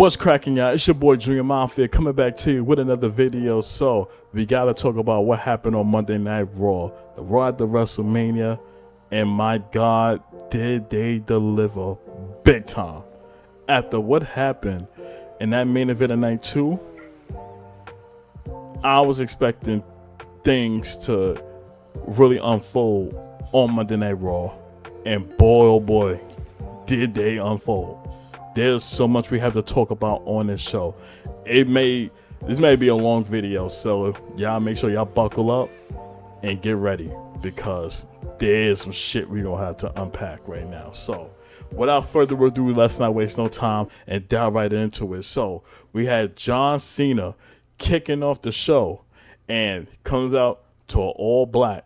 What's cracking, y'all? It's your boy Junior Mafia coming back to you with another video. So we gotta talk about what happened on Monday Night Raw, the Raw at the WrestleMania, and my God, did they deliver big time? After what happened in that main event of night 2, I was expecting things to really unfold on Monday Night Raw, and boy oh boy, did they unfold. There's so much we have to talk about on this show. This may be a long video, so y'all make sure y'all buckle up and get ready, because there's some shit we gonna have to unpack right now. So without further ado, let's not waste no time and dive right into it. So we had John Cena kicking off the show and comes out to all black.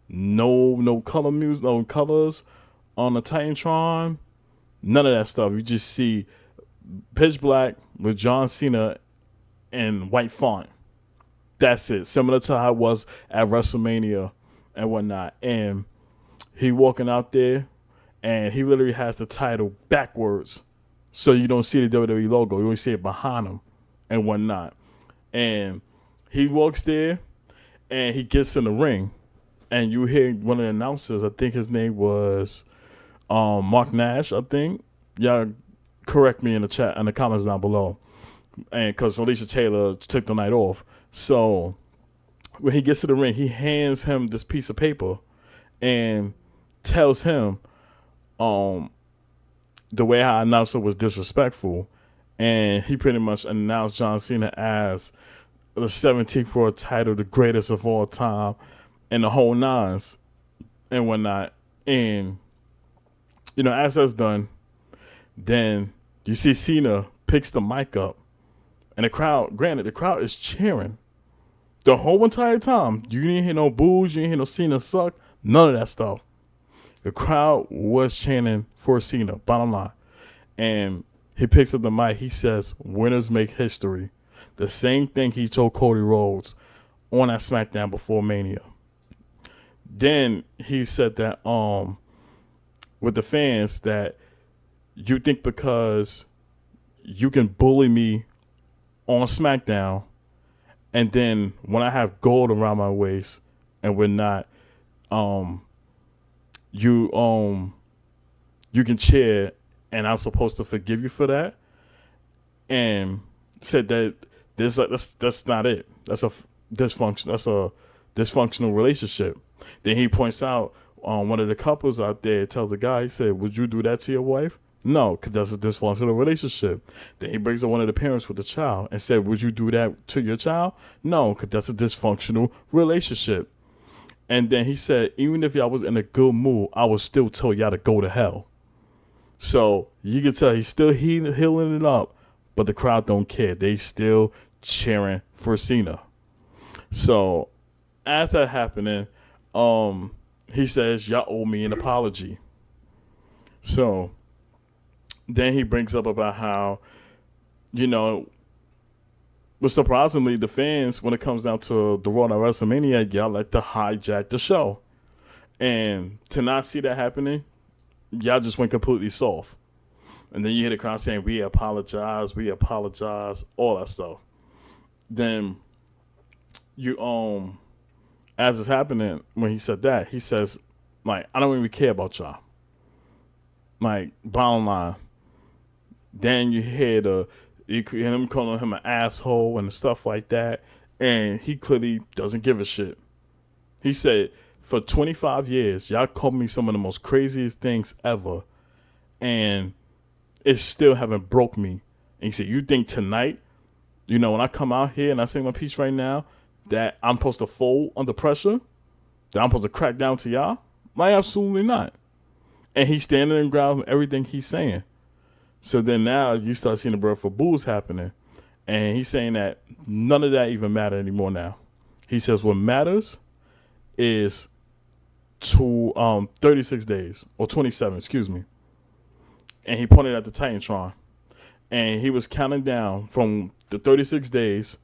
No color music, no colors on the Titantron. None of that stuff. You just see pitch black with John Cena in white font. That's it. Similar to how it was at WrestleMania and whatnot. And he walking out there, and he literally has the title backwards, so you don't see the WWE logo. You only see it behind him and whatnot. And he walks there, and he gets in the ring, and you hear one of the announcers. I think his name was Mark Nash, I think. Y'all correct me in the chat, in the comments down below. And because Alicia Taylor took the night off. So when he gets to the ring, he hands him this piece of paper and tells him the way our announcer was disrespectful. And he pretty much announced John Cena as the 17th world title, the greatest of all time, and the whole nines and whatnot. And you know, as that's done, then you see Cena picks the mic up, and the crowd, granted, the crowd is cheering the whole entire time. You didn't hear no boos, you didn't hear no Cena suck, none of that stuff. The crowd was chanting for Cena, bottom line. And he picks up the mic, he says, "Winners make history." The same thing he told Cody Rhodes on that SmackDown before Mania. Then he said that with the fans, that you think because you can bully me on SmackDown, and then when I have gold around my waist and we're not, you can cheer, and I'm supposed to forgive you for that. And said that that's not it. That's a dysfunctional relationship. Then he points out one of the couples out there, tells the guy, he said, "Would you do that to your wife?" No, because that's a dysfunctional relationship. Then he brings up one of the parents with the child and said, "Would you do that to your child?" No, because that's a dysfunctional relationship. And then he said, "Even if y'all was in a good mood, I would still tell y'all to go to hell." So you can tell he's still healing it up, but the crowd don't care. They still cheering for Cena. So as that happening, he says, "Y'all owe me an apology." So then he brings up about how, you know, but surprisingly, the fans, when it comes down to the Raw at WrestleMania, y'all like to hijack the show. And to not see that happening, y'all just went completely soft. And then you hear the crowd saying, we apologize," all that stuff. Then you as it's happening, when he said that, he says, like, "I don't even care about y'all." Like, bottom line. Then you hear him calling him an asshole and stuff like that, and he clearly doesn't give a shit. He said, "For 25 years, y'all called me some of the most craziest things ever, and it still haven't broke me." And he said, "You think tonight, you know, when I come out here and I say my piece right now, that I'm supposed to fold under pressure? That I'm supposed to crack down to y'all? Like, absolutely not." And he's standing in ground with everything he's saying. So then now you start seeing the bird for bulls happening. And he's saying that none of that even matter anymore now. He says what matters is 36 days, or 27, excuse me. And he pointed at the Titantron. And he was counting down from the 36 dates,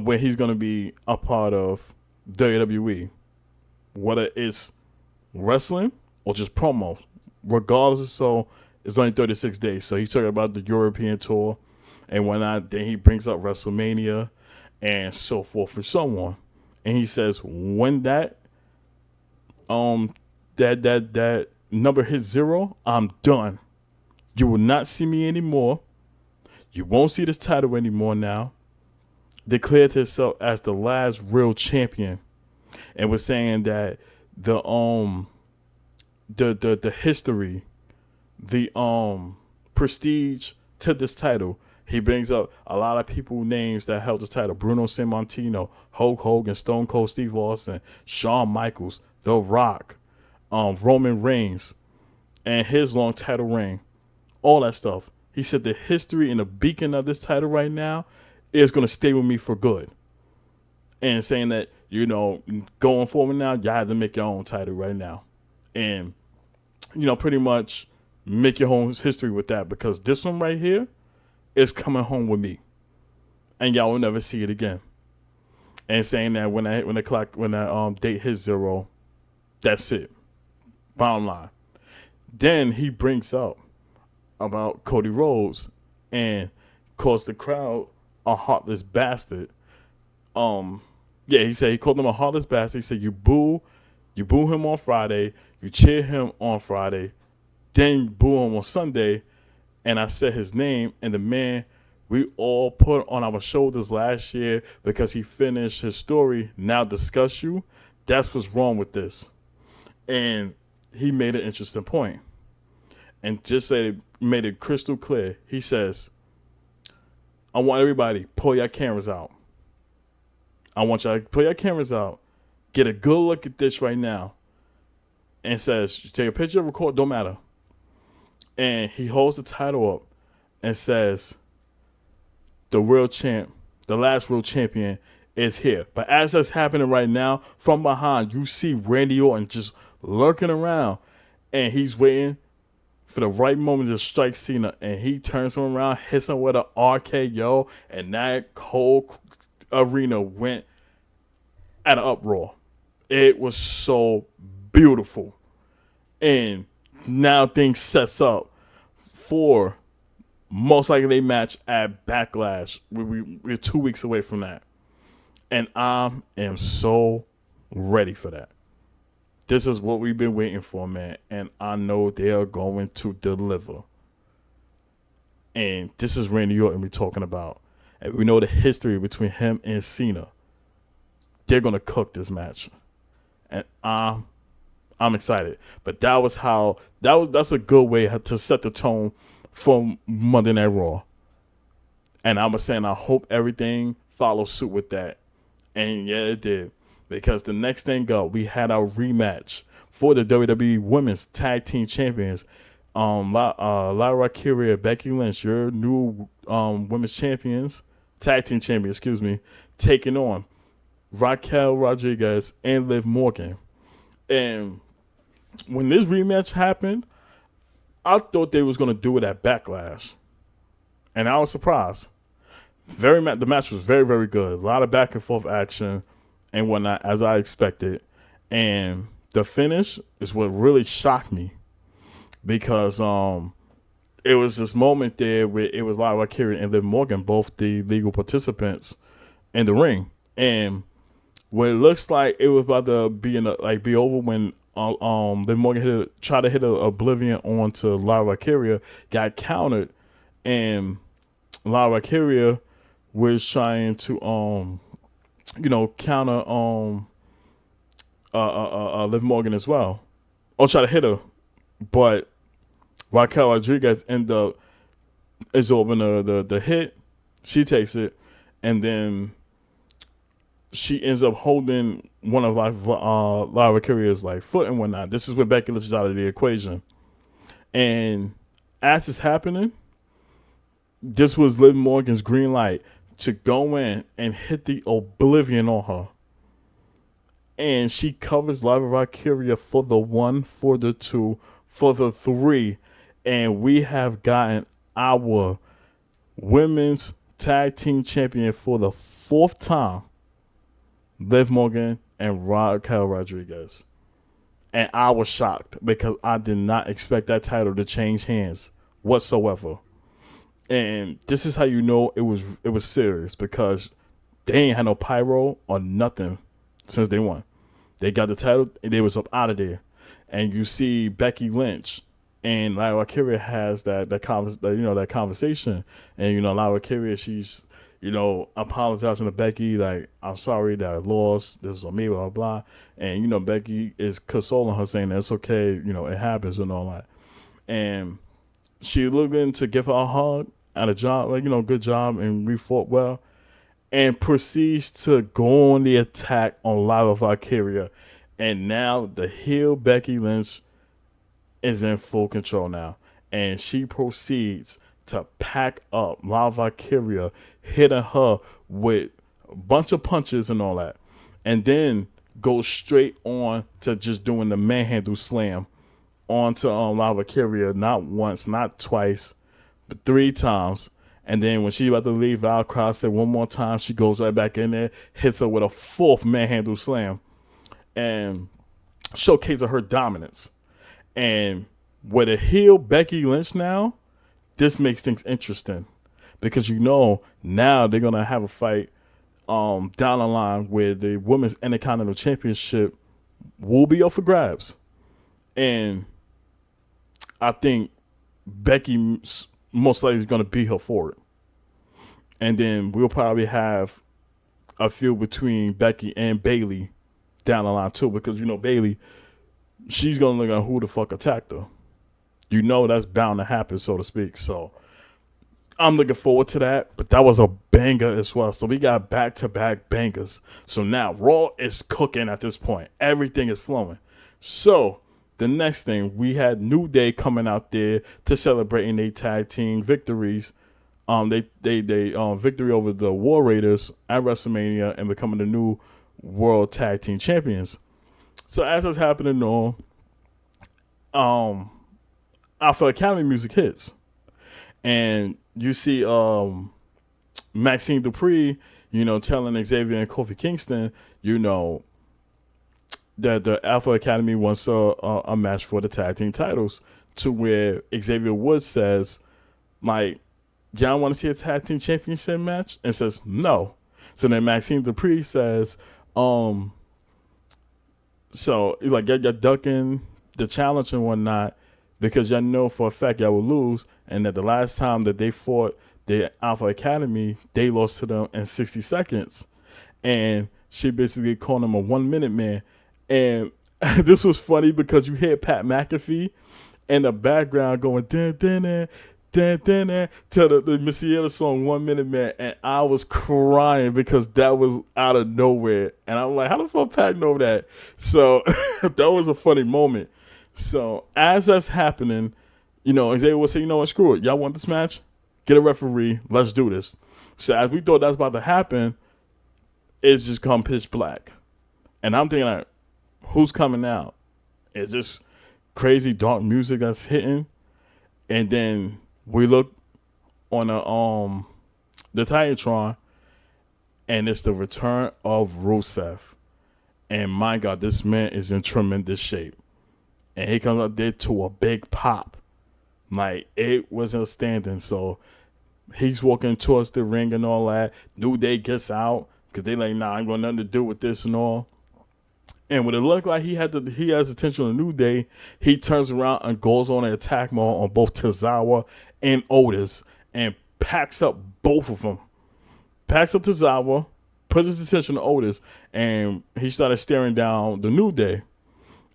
where he's going to be a part of WWE. Whether it's wrestling or just promos, regardless. So It's only 36 days. So he's talking about the European tour and whatnot. Then he brings up WrestleMania and so forth and so on. And he says when that that number hits 0, I'm done. You will not see me anymore. You won't see this title anymore now. Declared himself as the last real champion, and was saying that the history, the prestige to this title. He brings up a lot of people names that held this title: Bruno Sammartino, Hulk Hogan, Stone Cold Steve Austin, Shawn Michaels, The Rock, Roman Reigns, and his long title reign. All that stuff. He said the history and the beacon of this title right now is going to stay with me for good. And saying that, going forward now, you have to make your own title right now. And, pretty much make your own history with that, because this one right here is coming home with me. And y'all will never see it again. And saying that when that date hits 0, that's it. Bottom line. Then he brings up about Cody Rhodes and calls the crowd a heartless bastard. He said he called him a heartless bastard. He said you boo him on Friday, you cheer him on Friday, then you boo him on Sunday. And I said his name, and the man we all put on our shoulders last year because he finished his story, now discuss you. That's what's wrong with this. And he made an interesting point. And just made it crystal clear. He says, I want everybody, pull your cameras out. I want y'all to pull your cameras out. Get a good look at this right now. And says, take a picture, record, don't matter. And he holds the title up and says, the last real champion is here. But as that's happening right now, from behind, you see Randy Orton just lurking around. And he's waiting for the right moment to strike Cena, and he turns him around, hits him with an RKO, and that whole arena went at an uproar. It was so beautiful. And now things sets up for most likely a match at Backlash. We're 2 weeks away from that. And I am so ready for that. This is what we've been waiting for, man. And I know they are going to deliver. And this is Randy Orton we're talking about. And we know the history between him and Cena. They're going to cook this match. And I'm excited. But that's a good way to set the tone for Monday Night Raw. And I was saying I hope everything follows suit with that. And yeah, it did. Because the next thing up, we had our rematch for the WWE Women's Tag Team Champions. Lyra Valkyria, Becky Lynch, your new Women's Tag Team Champions, taking on Raquel Rodriguez and Liv Morgan. And when this rematch happened, I thought they was going to do it at Backlash. And I was surprised. The match was very, very good. A lot of back and forth action and whatnot, as I expected. And the finish is what really shocked me, because it was this moment there where it was Lyra Valkyria and Liv Morgan, both the legal participants in the ring. And what it looks like it was about to be over when Liv Morgan tried to hit an Oblivion onto Lyra Valkyria, got countered, and Lyra Valkyria was trying to counter Liv Morgan as well, or try to hit her, but Raquel Rodriguez ended up absorbing the hit. She takes it, and then she ends up holding one of Lyra Valkyria's foot and whatnot. This is where Becky Lynch is out of the equation, and as it's happening, this was Liv Morgan's green light to go in and hit the Oblivion on her. And she covers Lyra Valkyria for the 1, for the 2, for the 3. And we have gotten our Women's Tag Team Champion for the 4th time, Liv Morgan and Raquel Rodriguez. And I was shocked because I did not expect that title to change hands whatsoever. And this is how you know it was serious, because they ain't had no pyro or nothing since they won. They got the title and they was up out of there. And you see Becky Lynch and Lyra Valkyria has that conversation. And Lyra Valkyria, she's apologizing to Becky, like, I'm sorry that I lost. This is on me, blah, blah, blah. And Becky is consoling her, saying that it's okay, it happens and all that. And she looking to give her a hug at a job, like, good job, and we fought well. And proceeds to go on the attack on Lyra Valkyria. And now the heel Becky Lynch is in full control now. And she proceeds to pack up Lyra Valkyria, hitting her with a bunch of punches and all that. And then goes straight on to just doing the manhandle slam onto Lyra Valkyria, not once, not twice, but 3 times. And then when she about to leave, Val Cross said one more time, she goes right back in there, hits her with a 4th manhandle slam, and showcases her dominance. And with a heel Becky Lynch now, this makes things interesting, because now they're gonna have a fight down the line where the Women's Intercontinental Championship will be up for grabs. And I think Becky most likely is going to beat her for it. And then we'll probably have a feud between Becky and Bayley down the line too, because Bayley, she's going to look at who the fuck attacked her. That's bound to happen, so to speak. So I'm looking forward to that, but that was a banger as well. So we got back-to-back bangers. So now Raw is cooking at this point. Everything is flowing. So the next thing, we had New Day coming out there to celebrating their tag team victories. They victory over the War Raiders at WrestleMania and becoming the new World Tag Team Champions. So as that's happening, Alpha Academy music hits, and you see Maxine Dupree, telling Xavier and Kofi Kingston, that the Alpha Academy wants a match for the tag team titles, to where Xavier Woods says, like, y'all want to see a tag team championship match? And says, no. So then Maxine Dupree says, so like, you're ducking the challenge and whatnot, because y'all know for a fact y'all will lose, and that the last time that they fought the Alpha Academy, they lost to them in 60 seconds. And she basically called him a 1-minute man. And this was funny because you hear Pat McAfee in the background going dun, dun, dun, dun, dun, dun, to the Missy Elliott song 1 Minute Man, and I was crying because that was out of nowhere. And I'm like, how the fuck Pat know that? So that was a funny moment. So as that's happening, Xavier would say, what, screw it. Y'all want this match? Get a referee. Let's do this. So as we thought that was about to happen, it's just come pitch black. And I'm thinking, like, who's coming out? Is this crazy dark music that's hitting? And then we look on the Titantron, and it's the return of Rusev. And my God, this man is in tremendous shape. And he comes out there to a big pop. Like, it wasn't standing. So he's walking towards the ring and all that. New Day gets out because they like, nah, I ain't got nothing to do with this and all. And when it looked like he has attention on New Day, he turns around and goes on an attack mode on both Tozawa and Otis and packs up both of them. Packs up Tozawa, puts his attention on Otis, and he started staring down the New Day.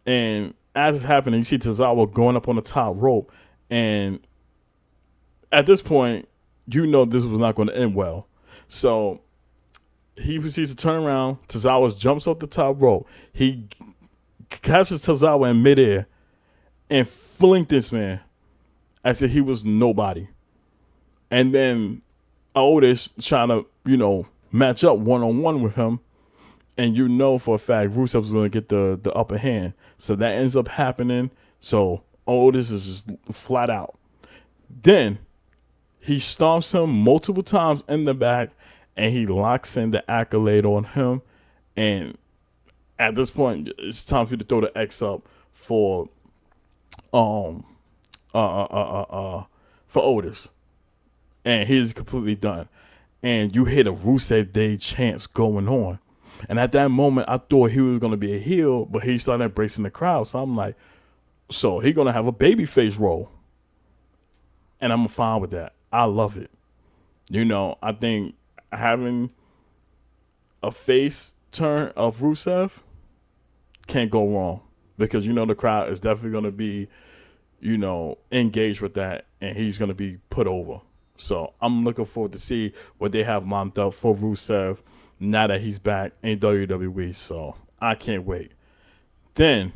And as it's happening, you see Tozawa going up on the top rope. And at this point, this was not going to end well. So he proceeds to turn around. Tozawa jumps off the top rope. He catches Tozawa in midair and flinked this man as if he was nobody. And then Otis trying to, match up one-on-one with him. And for a fact Rusev was going to get the upper hand. So that ends up happening. So Otis is just flat out. Then he stomps him multiple times in the back, and he locks in the accolade on him. And at this point, it's time for you to throw the X up for for Otis, and he's completely done. And you hear the Rusev Day chants going on. And at that moment, I thought he was going to be a heel, but he started embracing the crowd. So I'm like, so he's going to have a babyface role. And I'm fine with that. I love it. I think having a face turn of Rusev can't go wrong. Because, the crowd is definitely going to be, engaged with that. And he's going to be put over. So I'm looking forward to see what they have lined up for Rusev now that he's back in WWE. So I can't wait. Then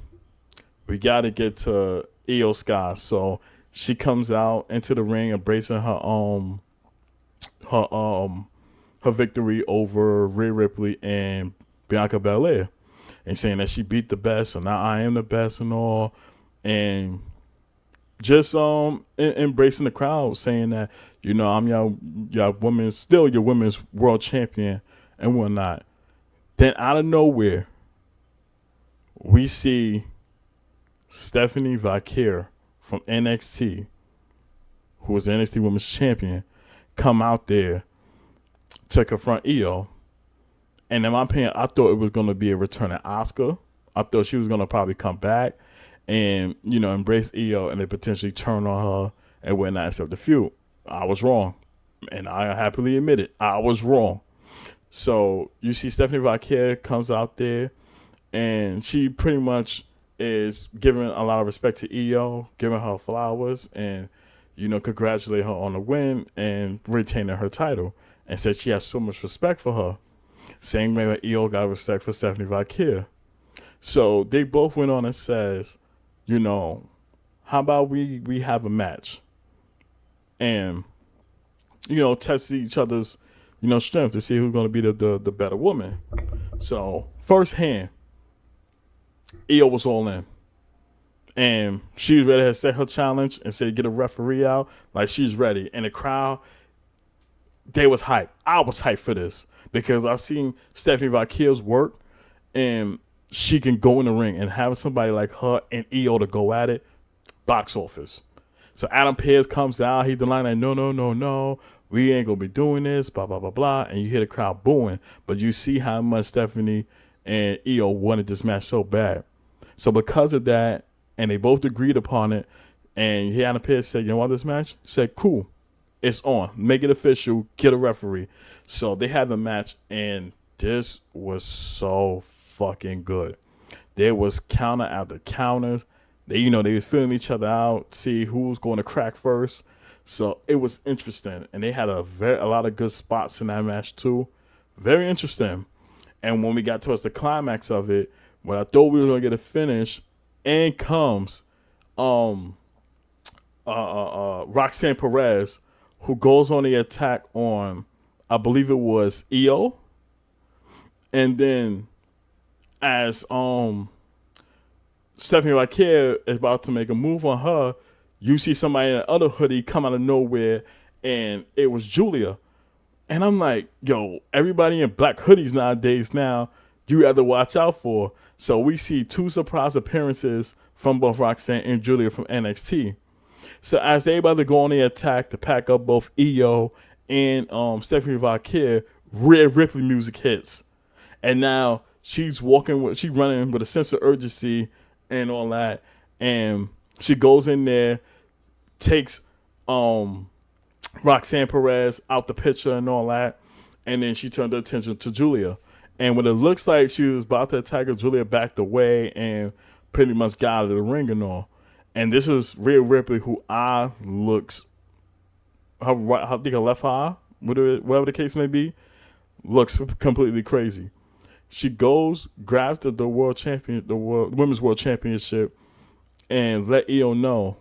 we got to get to Io Sky. So she comes out into the ring embracing her victory over Rhea Ripley and Bianca Belair, and saying that she beat the best, and now I am the best and all, and just embracing the crowd, saying that I'm your women's world champion and whatnot. Then out of nowhere, we see Stephanie Vaquer from NXT, who was the NXT Women's Champion, come out there to confront Io. And in my opinion, I thought it was going to be a returning Asuka. I thought she was going to probably come back and, embrace Io and then potentially turn on her and whatnot and start the feud. I was wrong. And I happily admit it. I was wrong. So you see Stephanie Vaquer comes out there and she pretty much is giving a lot of respect to Io, giving her flowers and, congratulate her on the win and retaining her title. And said she has so much respect for her. Same way that Io got respect for Stephanie Vaquer. So they both went on and says, how about we have a match and, test each other's, strength to see who's going to be the better woman. So firsthand, Io was all in. And she was ready to set her challenge and say, get a referee out. Like, she's ready. And the crowd, they was hyped. I was hyped for this because I seen Stephanie Vaquer's work, and she can go in the ring and have somebody like her and Io to go at it, box office. So Adam Pearce comes out. He's the line like, no, we ain't going to be doing this, blah, blah, blah, blah. And you hear the crowd booing. But you see how much Stephanie and Io wanted this match so bad. So because of that, and they both agreed upon it, and you hear Adam Pearce say, want this match? He said, cool. It's on. Make it official. Get a referee. So they had the match, and this was so fucking good. There was counter after counters. They was feeling each other out, see who was going to crack first. So it was interesting, and they had a lot of good spots in that match too. Very interesting. And when we got towards the climax of it, when I thought we were gonna get a finish, in comes Roxanne Perez, who goes on the attack on, I believe it was Io. And then as Stephanie Vaquer is about to make a move on her, you see somebody in the other hoodie come out of nowhere, and it was Julia. And I'm like, yo, everybody in black hoodies nowadays now, you have to watch out for. So we see two surprise appearances from both Roxanne and Julia from NXT. So as they about to go on the attack to pack up both Io and Stephanie Vaquer, Rhea Ripley music hits. And now she's running with a sense of urgency and all that. And she goes in there, takes Roxanne Perez out the picture and all that. And then she turned her attention to Julia. And when it looks like she was about to attack her, Julia backed away and pretty much got out of the ring and all. And this is Rhea Ripley, who looks, I think her left eye, whatever the case may be, looks completely crazy. She goes, grabs the women's world championship, and let Io know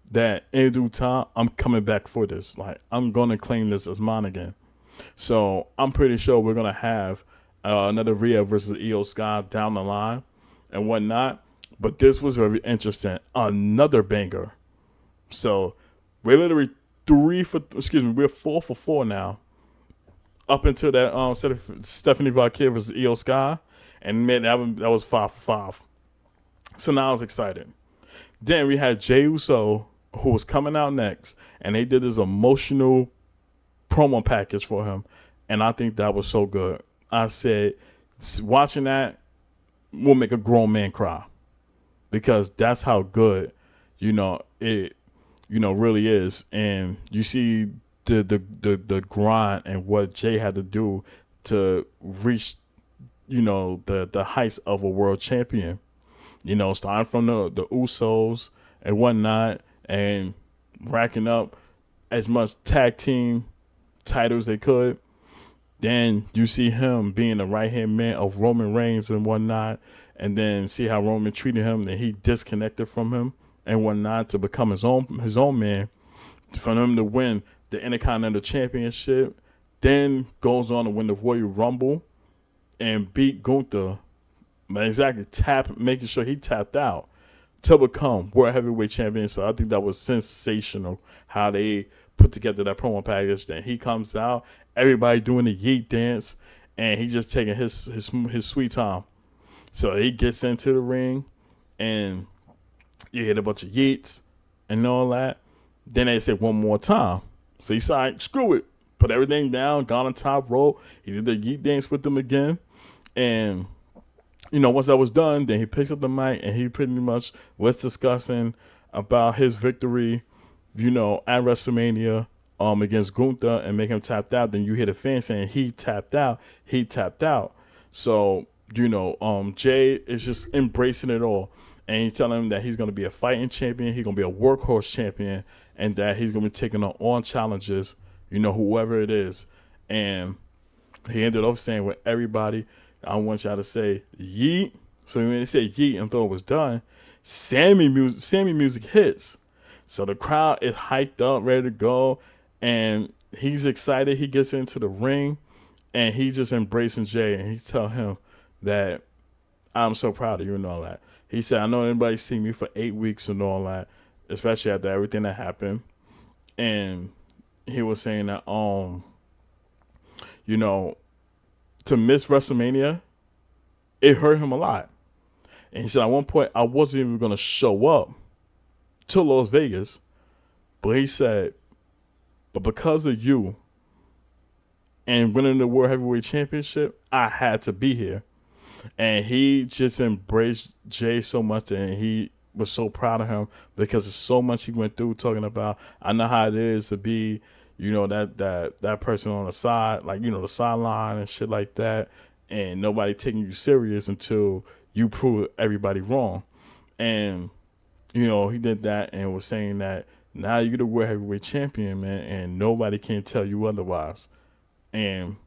that in due time, I'm coming back for this. Like, I'm gonna claim this as mine again. So I'm pretty sure we're gonna have another Rhea versus Io Sky down the line and whatnot. But this was very interesting. Another banger. So we're literally we're 4 for 4 now. Up until that Stephanie Vaquer versus Io Sky. And man, that was 5 for 5. So now I was excited. Then we had Jey Uso who was coming out next, and they did this emotional promo package for him, and I think that was so good. I said, watching that will make a grown man cry because that's how good, it, really is. And you see the grind and what Jay had to do to reach, the heights of a world champion. Starting from the Usos and whatnot, and racking up as much tag team titles they could. Then you see him being the right hand man of Roman Reigns and whatnot, and then see how Roman treated him. Then he disconnected from him and whatnot to become his own man. For him to win the Intercontinental Championship, then goes on to win the Royal Rumble and beat Gunther. Exactly, making sure he tapped out to become World Heavyweight Champion. So I think that was sensational how they put together that promo package. Then he comes out, everybody doing the yeet dance, and he just taking his sweet time. So he gets into the ring, and you hit a bunch of yeets and all that. Then they say one more time. So he said, screw it, put everything down, got on top rope. He did the yeet dance with them again, and once that was done, then he picks up the mic and he pretty much was discussing about his victory, at WrestleMania against Gunther and make him tapped out. Then you hear the fans saying he tapped out. So, Jay is just embracing it all. And he's telling him that he's going to be a fighting champion. He's going to be a workhorse champion. And that he's going to be taking on challenges, whoever it is. And he ended up saying with everybody, I want y'all to say yeet. So when they said yeet and thought it was done, Sammy music hits. So the crowd is hyped up, ready to go, and he's excited. He gets into the ring, and he's just embracing Jay, and he's telling him that I'm so proud of you and all that. He said, I know everybody's seen me for 8 weeks and all that, especially after everything that happened. And he was saying that, to miss WrestleMania, it hurt him a lot. And he said, at one point, I wasn't even going to show up to Las Vegas. But he said, but because of you and winning the World Heavyweight Championship, I had to be here. And he just embraced Jay so much, and he was so proud of him because of so much he went through, talking about, I know how it is to be, that person on the side, like, the sideline and shit like that, and nobody taking you serious until you prove everybody wrong. And, he did that and was saying that now you're the World Heavyweight Champion, man, and nobody can tell you otherwise. And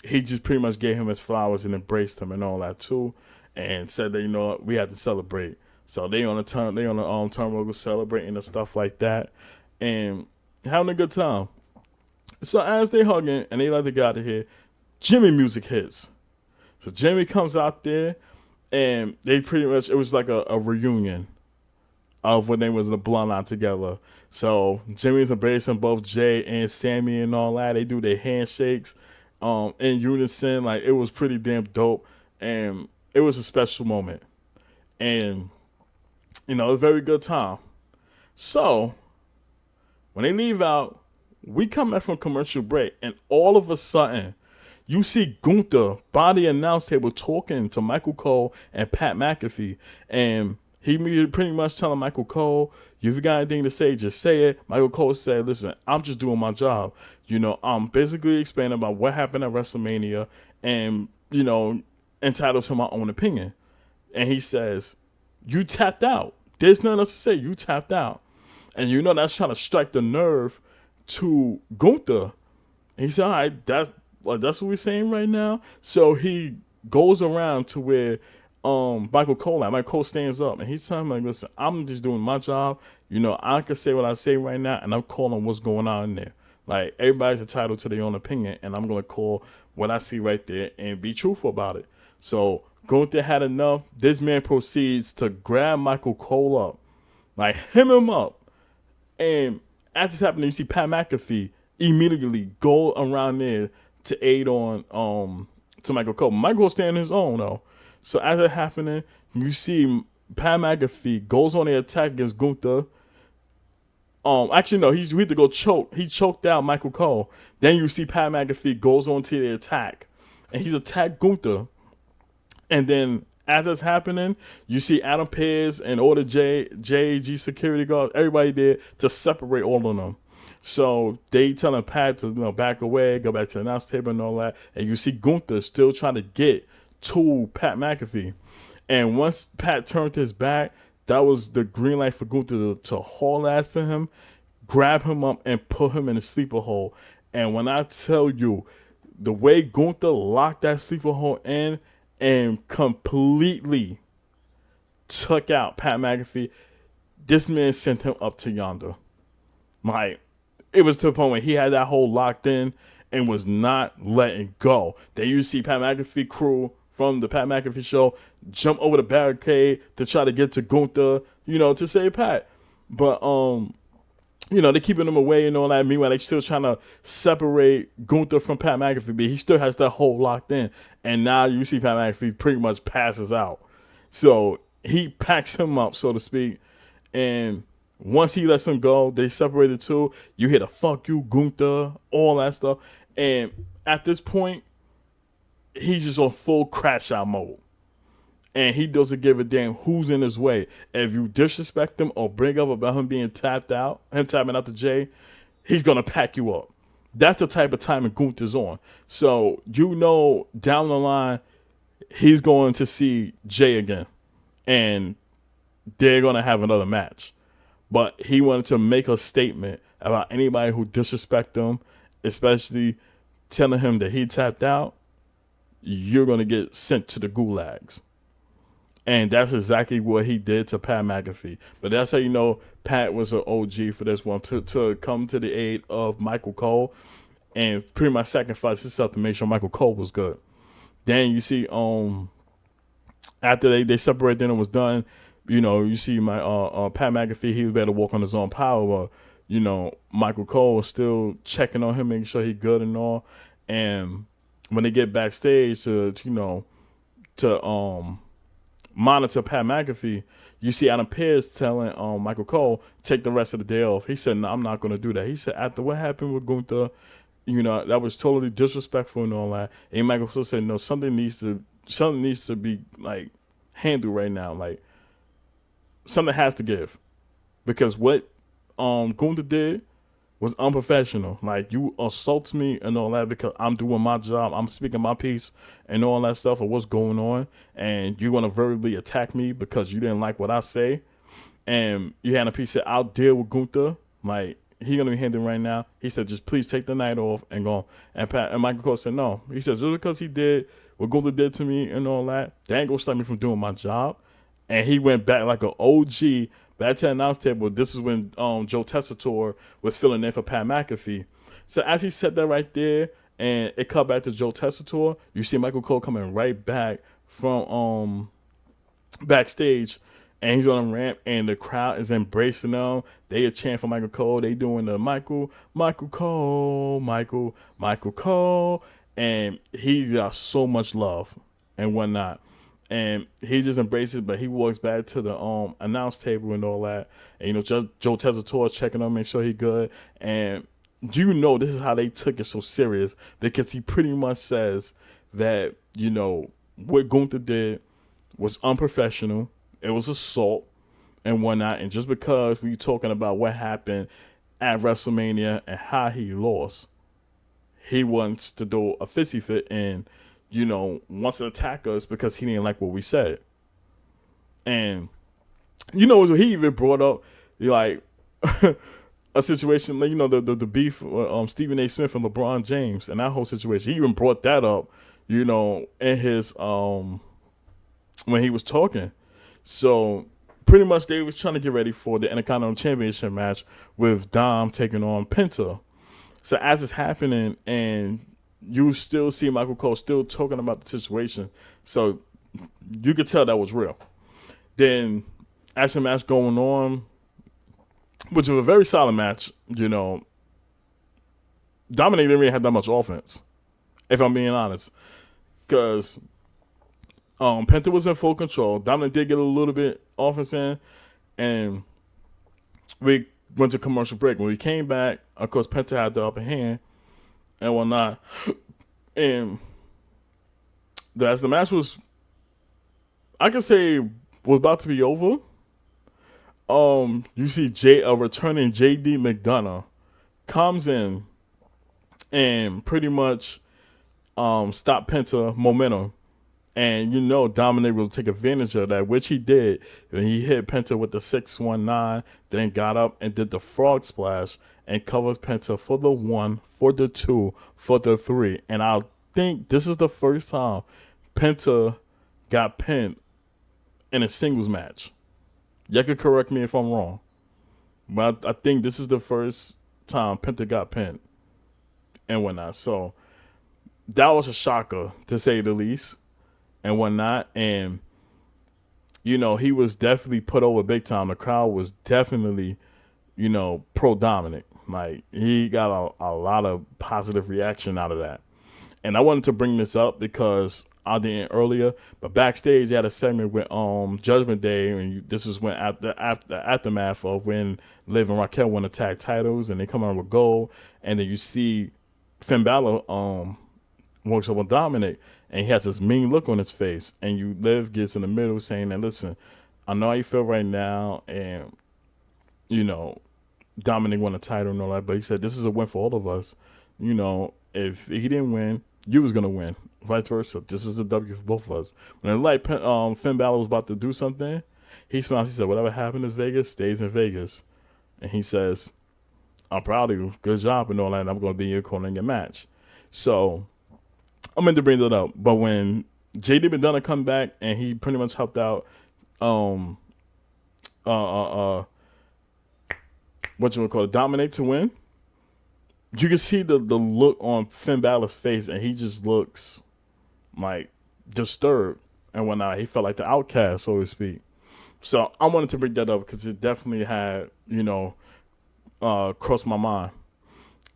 he just pretty much gave him his flowers and embraced him and all that too, and said that, we had to celebrate. So they on the turnbuckle celebrating and stuff like that, and having a good time. So as they hugging and they let the guy to hear, Jimmy music hits. So Jimmy comes out there, and they pretty much, it was like a reunion of when they was in the Bloodline together. So Jimmy's embracing both Jay and Sammy and all that. They do their handshakes in unison. Like, it was pretty damn dope, and it was a special moment. And, it was a very good time. So when they leave out, we come back from commercial break, and all of a sudden, you see Gunther by the announce table talking to Michael Cole and Pat McAfee, and he pretty much telling Michael Cole, if you got anything to say, just say it. Michael Cole said, listen, I'm just doing my job. I'm basically explaining about what happened at WrestleMania and, entitled to my own opinion. And he says, you tapped out. There's nothing else to say. You tapped out. And that's trying to strike the nerve to Gunther. And he said, all right, that's what we're saying right now. So he goes around to where Michael Cole stands up, and he's telling him, listen, I'm just doing my job. I can say what I say right now, and I'm calling what's going on in there. Like, everybody's entitled to their own opinion, and I'm going to call what I see right there and be truthful about it. So Gunther had enough. This man proceeds to grab Michael Cole up, like him up. And as this happened, you see Pat McAfee immediately go around there to aid on to Michael Cole. Michael standing his own though. So as it happening, you see Pat McAfee goes on the attack against Gunther, Actually, no, he had to go choke. He choked out Michael Cole. Then you see Pat McAfee goes on to the attack, and he's attacked Gunther. And then as that's happening, you see Adam Pearce and all the JAG security guards, everybody there to separate all of them. So they telling Pat to back away, go back to the announce table and all that. And you see Gunther still trying to get to Pat McAfee. And once Pat turned his back, that was the green light for Gunther to haul ass to him, grab him up, and put him in a sleeper hole. And when I tell you, the way Gunther locked that sleeper hole in and completely took out Pat McAfee, this man sent him up to yonder. Like, it was to the point where he had that hole locked in and was not letting go. Then you see Pat McAfee crew from the Pat McAfee show jump over the barricade to try to get to Gunther, to save Pat. But they're keeping him away and all that. Meanwhile, they're still trying to separate Gunther from Pat McAfee, but he still has that hole locked in. And now you see Pat McAfee pretty much passes out. So he packs him up, so to speak. And once he lets him go, they separate the two. You hear the fuck you, Gunther, all that stuff. And at this point, he's just on full crash out mode. And he doesn't give a damn who's in his way. If you disrespect him or bring up about him being tapping out the J, he's going to pack you up. That's the type of timing Gunther's on. So, down the line, he's going to see Jay again. And they're going to have another match. But he wanted to make a statement about anybody who disrespect him, especially telling him that he tapped out, you're going to get sent to the gulags. And that's exactly what he did to Pat McAfee. But that's how you know Pat was an OG for this one, to come to the aid of Michael Cole and pretty much sacrifice himself to make sure Michael Cole was good. Then you see after they separated and it was done, you see my Pat McAfee, he was better walk on his own power. But, Michael Cole was still checking on him, making sure he's good and all. And when they get backstage to monitor Pat McAfee, you see Adam Pearce telling Michael Cole, take the rest of the day off. He said, no, I'm not going to do that. He said, after what happened with Gunther, that was totally disrespectful and all that. And Michael Cole said, no, something needs to be, like, handled right now. Like, something has to give. Because what Gunther did was unprofessional. Like, you assault me and all that because I'm doing my job. I'm speaking my piece and all that stuff of what's going on. And you're going to verbally attack me because you didn't like what I say. And you had a piece that I'll deal with Gunther. Like, he going to be handling right now. He said, just please take the night off and go. And Michael Cole said, no. He said, just because he did what Gunther did to me and all that, that ain't going to stop me from doing my job. And he went back like an OG. Back to the announce table. This is when Joe Tessitore was filling in for Pat McAfee. So as he said that right there, and it cut back to Joe Tessitore, you see Michael Cole coming right back from backstage, and he's on the ramp, and the crowd is embracing him. They are chanting for Michael Cole. They doing the Michael Cole, and he got so much love and whatnot. And he just embraces it, but he walks back to the announce table and all that. And, Joe Tessitore checking on him, make sure he good. And this is how they took it so serious, because he pretty much says that, what Gunther did was unprofessional. It was assault and whatnot. And just because we talking about what happened at WrestleMania and how he lost, he wants to do a fissy fit and wants to attack us because he didn't like what we said. And, he even brought up, like, a situation, like, the beef with Stephen A. Smith and LeBron James and that whole situation. He even brought that up, in his, when he was talking. So, pretty much they was trying to get ready for the Intercontinental Championship match with Dom taking on Penta. So, as it's happening, and you still see Michael Cole still talking about the situation. So you could tell that was real. Then as the match going on, which was a very solid match, Dominic didn't really have that much offense, if I'm being honest. Because Penta was in full control. Dominic did get a little bit offense in. And we went to commercial break. When we came back, of course, Penta had the upper hand and whatnot. And as the match was, I could say, was about to be over. You see returning JD McDonough comes in and pretty much stop Penta momentum. And Dominic will take advantage of that, which he did. And he hit Penta with the 619, then got up and did the frog splash and covers Penta for the 1, for the 2, for the 3. And I think this is the first time Penta got pinned in a singles match. You could correct me if I'm wrong, but I think this is the first time Penta got pinned and whatnot. So that was a shocker, to say the least, and whatnot. And he was definitely put over big time. The crowd was definitely, pro Dominic. Like, he got a lot of positive reaction out of that. And I wanted to bring this up because I didn't earlier, but backstage they had a segment with Judgment Day, and this is when after aftermath of when Liv and Raquel won the tag titles, and they come out with gold, and then you see Finn Balor works up with Dominic, and he has this mean look on his face, and Liv gets in the middle saying that, listen, I know how you feel right now, and Dominic won the title and all that, but he said this is a win for all of us. If he didn't win, you was gonna win. Vice versa. This is a W for both of us. When Finn Balor was about to do something, he smiles. He said, "Whatever happened in Vegas stays in Vegas." And he says, "I'm proud of you. Good job and all that. And I'm going to be in your corner in your match." So I meant to bring that up. But when JD McDonough come back and he pretty much helped out, what you would call it, Dominic to win. You can see the look on Finn Balor's face, and he just looks like disturbed and whatnot. He felt like the outcast, so to speak. So I wanted to bring that up because it definitely had, crossed my mind.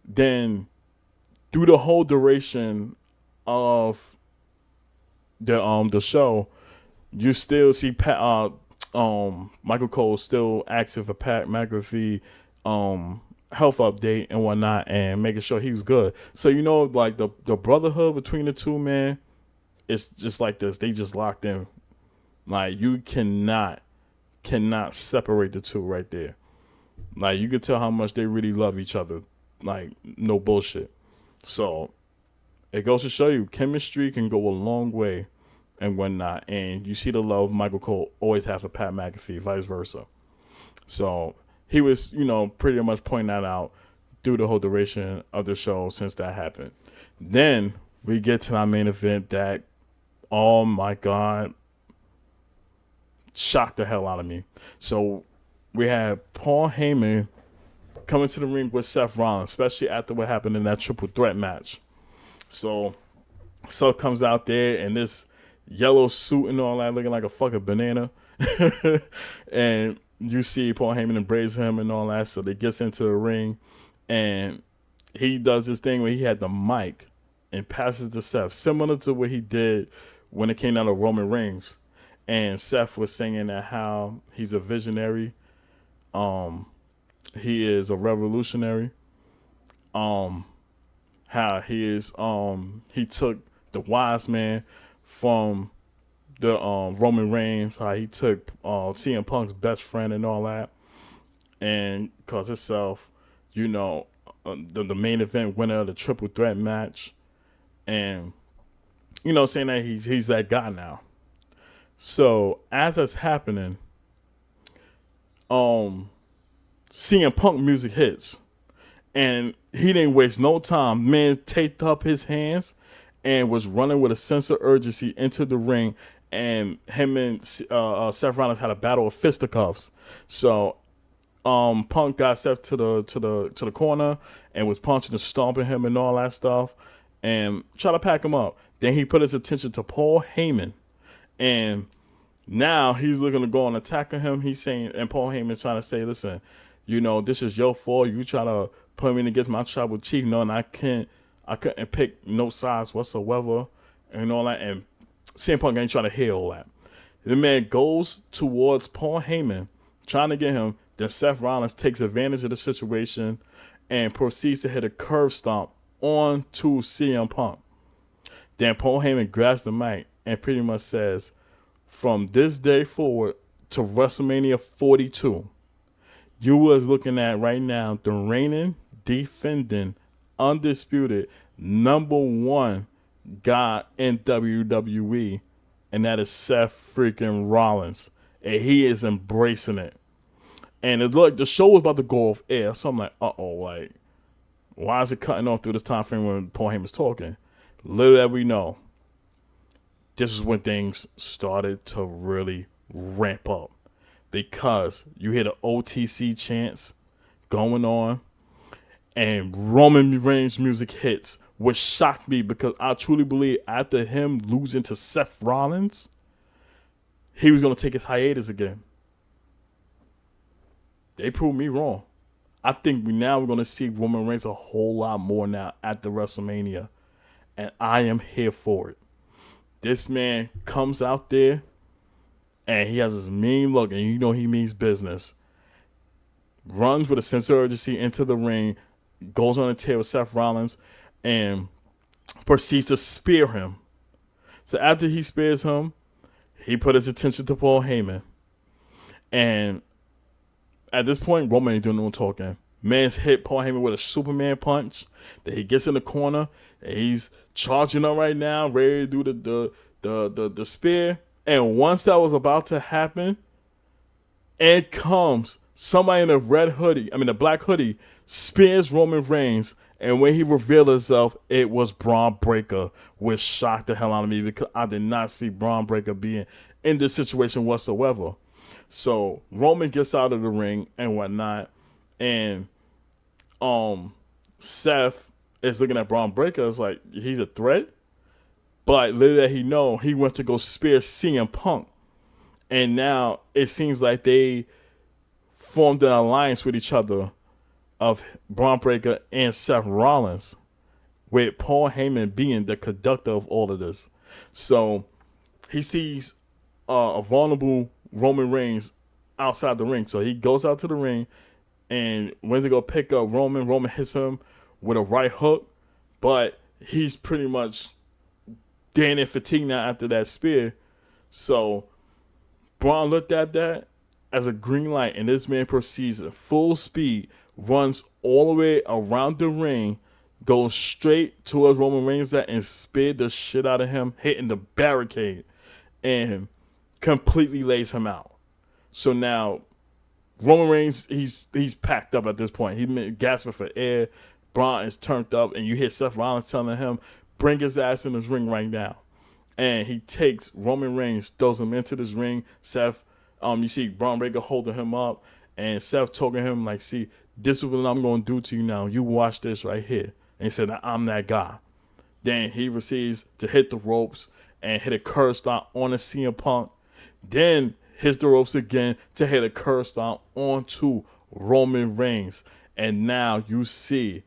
Then through the whole duration of the show, you still see Michael Cole still asking for Pat McAfee health update and whatnot, and making sure he was good. So like the brotherhood between the two, man, it's just like this. They just locked in. Like, you cannot separate the two right there. Like, you can tell how much they really love each other. Like, no bullshit. So it goes to show you chemistry can go a long way and whatnot. And you see the love Michael Cole always has for Pat McAfee, vice versa. So he was, pretty much pointing that out through the whole duration of the show since that happened. Then we get to our main event that, oh my God, shocked the hell out of me. So we had Paul Heyman coming to the ring with Seth Rollins, especially after what happened in that triple threat match. So Seth comes out there in this yellow suit and all that, looking like a fucking banana. And you see Paul Heyman embrace him and all that. So they gets into the ring, and he does this thing where he had the mic and passes to Seth, similar to what he did when it came out of Roman Reigns. And Seth was singing that how he's a visionary, he is a revolutionary, how he is, he took the wise man from the Roman Reigns, how he took CM Punk's best friend and all that, and calls himself, the main event winner of the triple threat match, and saying that he's that guy now. So as that's happening, CM Punk music hits, and he didn't waste no time. Man taped up his hands and was running with a sense of urgency into the ring. And him and Seth Rollins had a battle of fisticuffs. So Punk got Seth to the corner and was punching and stomping him and all that stuff, and try to pack him up. Then he put his attention to Paul Heyman, and now he's looking to go and attack him. He's saying, and Paul Heyman's trying to say, listen, this is your fault. You try to put me against my tribal chief. No, and I couldn't pick no sides whatsoever and all that. And CM Punk ain't trying to hear all that. The man goes towards Paul Heyman, trying to get him, Then Seth Rollins takes advantage of the situation and proceeds to hit a curb stomp onto CM Punk. Then Paul Heyman grabs the mic and pretty much says, from this day forward to WrestleMania 42, you was looking at right now the reigning, defending, undisputed #1 guy in WWE, and that is Seth freaking Rollins. And he is embracing it. And it looked, the show was about to go off air, so I'm like, like, why is it cutting off through this time frame when Paul Heyman's talking? Little that we know, this is when things started to really ramp up, because you hear the OTC chants going on and Roman Reigns music hits, which shocked me because I truly believe after him losing to Seth Rollins, he was going to take his hiatus again. They proved me wrong. I think we're going to see Roman Reigns a whole lot more now at the WrestleMania, and I am here for it. This man comes out there and he has this mean look, and you know he means business. Runs with a sense of urgency into the ring, goes on a tear with Seth Rollins, and proceeds to spear him. So after he spears him, he put his attention to Paul Heyman. And at this point, Roman ain't doing no talking. Man's hit Paul Heyman with a Superman punch. That he gets in the corner, and he's charging up right now, ready to do the spear. And once that was about to happen, in comes somebody in a black hoodie, spears Roman Reigns. And when he revealed himself, it was Braun Breaker, which shocked the hell out of me because I did not see Braun Breaker being in this situation whatsoever. So Roman gets out of the ring and whatnot, and Seth is looking at Braun Breaker. It's like he's a threat, but little that he know, he went to go spear CM Punk, and now it seems like they formed an alliance with each other of Braun Breaker and Seth Rollins, with Paul Heyman being the conductor of all of this. So he sees a vulnerable Roman Reigns outside the ring. So he goes out to the ring and went to go pick up Roman. Roman hits him with a right hook, but he's pretty much damn near fatigued now after that spear. So Braun looked at that as a green light, and this man proceeds at full speed, runs all the way around the ring, goes straight towards Roman Reigns and speared the shit out of him, hitting the barricade, and completely lays him out. So now Roman Reigns, he's packed up at this point. He's gasping for air. Braun is turned up, and you hear Seth Rollins telling him, bring his ass in this ring right now. And he takes Roman Reigns, throws him into this ring. Seth, you see Braun Breaker holding him up, and Seth talking to him like, see, this is what I'm going to do to you now. You watch this right here. And he said, I'm that guy. Then he proceeds to hit the ropes and hit a curb stomp on a CM Punk. Then hits the ropes again to hit a curb stomp onto Roman Reigns. And now you see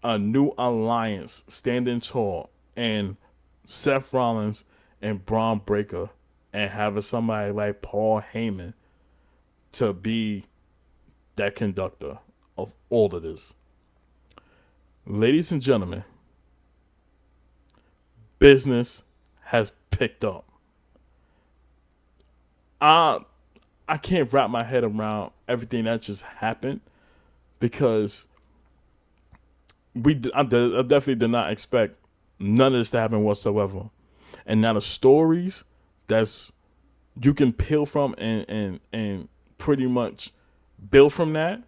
a new alliance standing tall, and Seth Rollins and Braun Breaker, and having somebody like Paul Heyman to be that conductor of all of this. Ladies and gentlemen, business has picked up. I can't wrap my head around everything that just happened, because I definitely did not expect none of this to happen whatsoever. And now the stories that's you can peel from and pretty much build from that.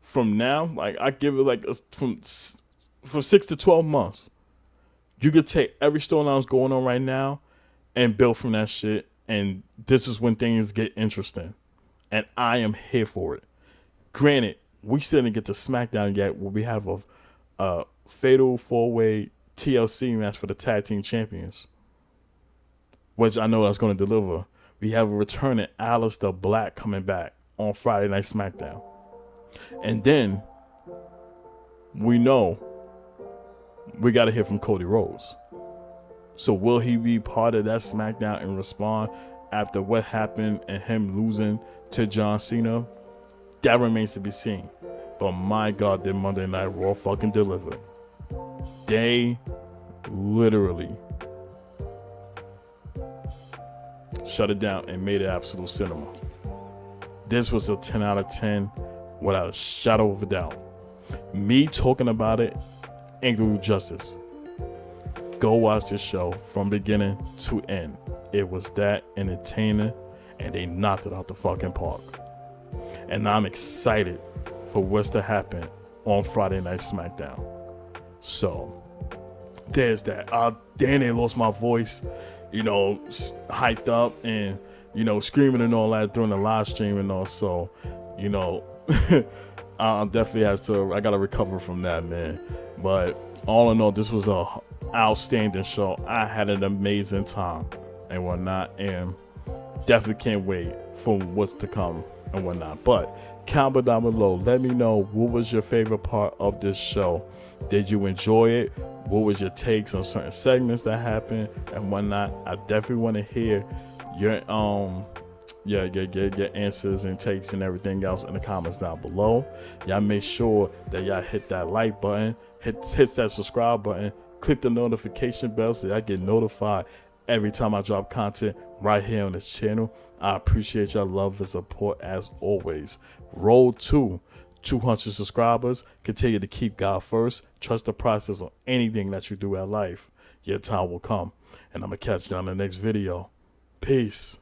From now, like I give it like from 6 to 12 months, you could take every storyline that's going on right now and build from that shit. And this is when things get interesting, and I am here for it. Granted, we still didn't get to SmackDown yet, where we have a fatal 4-way TLC match for the tag team champions, which I know that's going to deliver. We have a returning Aleister Black coming back on Friday Night SmackDown. And then we know we got to hear from Cody Rhodes. So will he be part of that SmackDown and respond after what happened and him losing to John Cena? That remains to be seen. But my God, did Monday Night Raw fucking deliver. They literally shut it down and made it absolute cinema. This was a 10 out of 10 without a shadow of a doubt. Me talking about it ain't gonna do justice. Go watch this show from beginning to end. It was that entertaining, and they knocked it out the fucking park. And I'm excited for what's to happen on Friday Night SmackDown. So there's that. Damn, they lost my voice, hyped up and, screaming and all that during the live stream and all. So, I definitely I gotta recover from that, man. But all in all, this was a outstanding show. I had an amazing time and whatnot, and definitely can't wait for what's to come and whatnot. But comment down below, let me know what was your favorite part of this show. Did you enjoy it? What was your takes on certain segments that happened and whatnot? I definitely want to hear your answers and takes and everything else in the comments down below. Y'all make sure that y'all hit that like button, hit that subscribe button, click the notification bell so y'all get notified every time I drop content right here on this channel. I appreciate y'all love and support as always. Roll to 200 subscribers. Continue to keep God first. Trust the process on anything that you do at life. Your time will come. And I'm going to catch you on the next video. Peace.